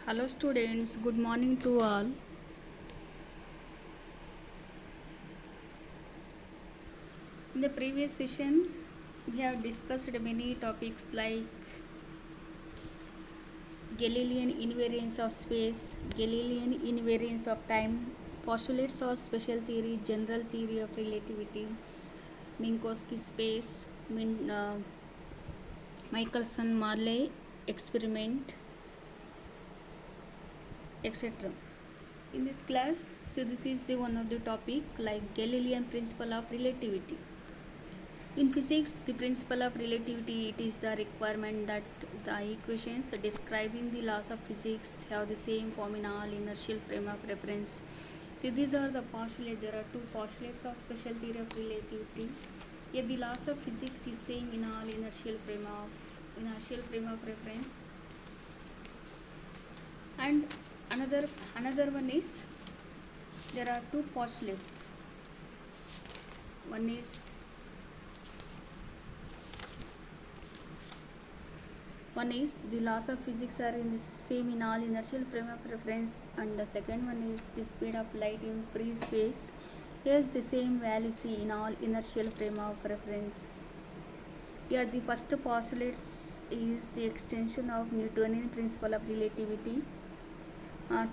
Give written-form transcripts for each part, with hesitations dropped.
Hello students, good morning to all. In the previous session, we have discussed many topics like Galilean invariance of space, Galilean invariance of time, postulates of special theory, general theory of relativity, Minkowski space, Michelson-Morley experiment, etc. In this class, so this is the one of the topic like Galilean principle of relativity. In physics, the principle of relativity, it is the requirement that the equations describing the laws of physics have the same form in all inertial frame of reference. See, these are the postulates. There are two postulates of special theory of relativity. Yet the laws of physics is same in all inertial frame of reference. And another one is there are two postulates. One is the laws of physics are in the same in all inertial frame of reference, and the second one is the speed of light in free space has the same value c in all inertial frame of reference. Here the first postulate is the extension of Newtonian principle of relativity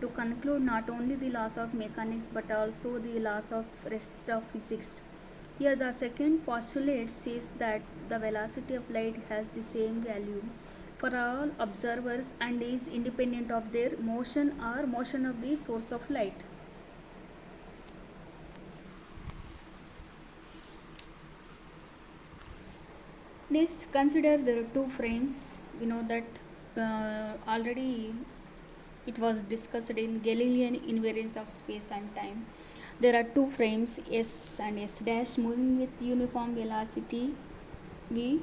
to conclude not only the laws of mechanics but also the laws of rest of physics. Here the second postulate says that the velocity of light has the same value for all observers and is independent of their motion or motion of the source of light. Next, consider there are two frames. We know that already it was discussed in Galilean invariance of space and time. There are two frames S and S dash moving with uniform velocity V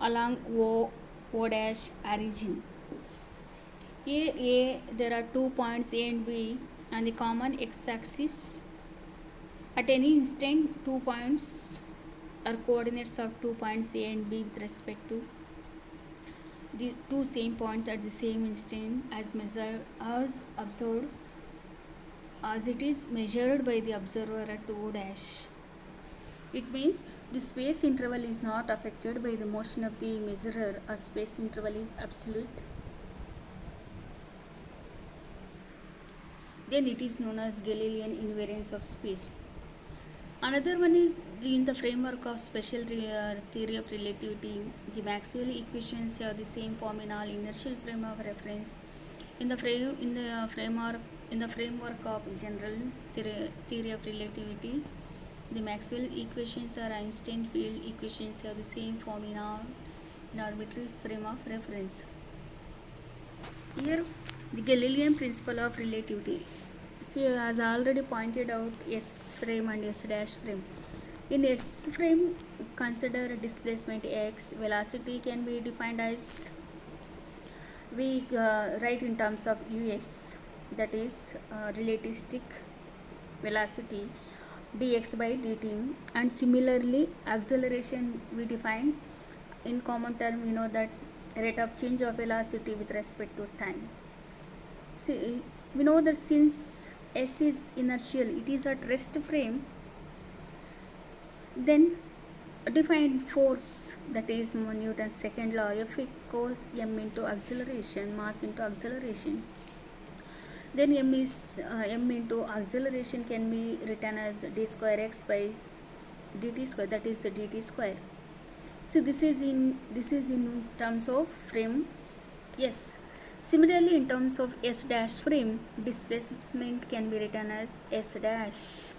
along O dash origin. Here there are 2 points A and B on the common x-axis. At any instant, 2 points are coordinates of 2 points A and B with respect to the two same points at the same instant as it is measured by the observer at O dash. It means the space interval is not affected by the motion of the measurer. A space interval is absolute. Then it is known as Galilean invariance of space. Another one is in the framework of special theory of relativity. The Maxwell equations have the same form in all inertial frame of reference. In the framework of general theory of relativity, the Maxwell equations or Einstein field equations have the same form in arbitrary frame of reference. Here, the Galilean principle of relativity. See, as I already pointed out, S frame and S dash frame. In S frame, consider displacement x. Velocity can be defined as we write in terms of ux, that is relativistic velocity dx by dt, and similarly acceleration we define in common term. We know that rate of change of velocity with respect to time. See, we know that since S is inertial, it is at rest frame, then define force, that is Newton's second law, F equals m into acceleration, mass into acceleration. Then m into acceleration can be written as d square x by dt square, that is dt square. So this is in terms of frame S. Similarly, in terms of S dash frame, displacement can be written as S dash.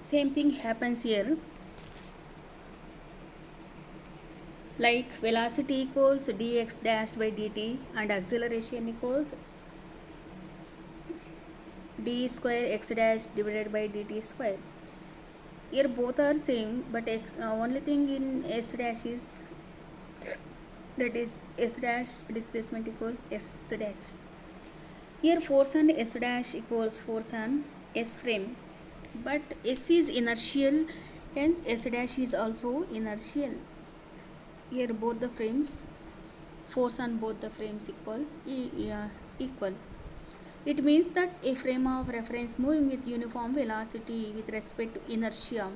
Same thing happens here. Like velocity equals dx dash by dt and acceleration equals d square x dash divided by dt square. Here both are same, but only thing in S dash is that is S dash displacement equals S dash. Here force on S dash equals force on S frame, but S is inertial, hence S dash is also inertial. Here both the frames, force on both the frames equals equal. It means that a frame of reference moving with uniform velocity with respect to inertia.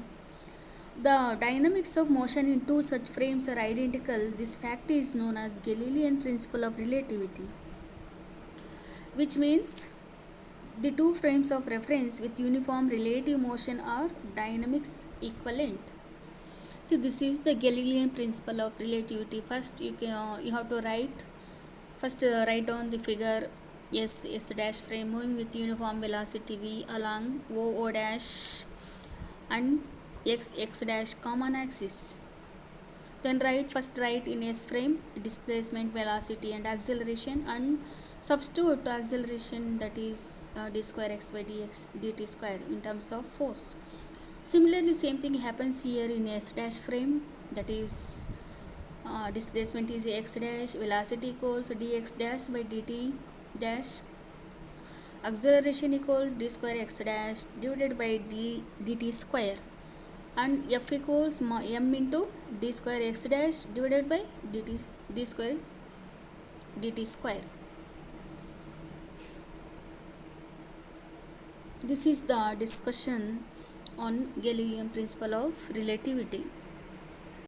The dynamics of motion in two such frames are identical. This fact is known as Galilean principle of relativity, which means the two frames of reference with uniform relative motion are dynamics equivalent. See, this is the Galilean principle of relativity. First, you have to write down the figure. S dash frame moving with uniform velocity v along O dash and x dash common axis. Then write in S frame displacement, velocity and acceleration, and substitute acceleration, that is d square x by dx dt square in terms of force. Similarly, same thing happens here in S dash frame, that is displacement is x dash, velocity equals dx dash by dt dash, acceleration equal d square x dash divided by dt square, and f equals m into d square x dash divided by d square dt square. This is the discussion on Galilean principle of relativity.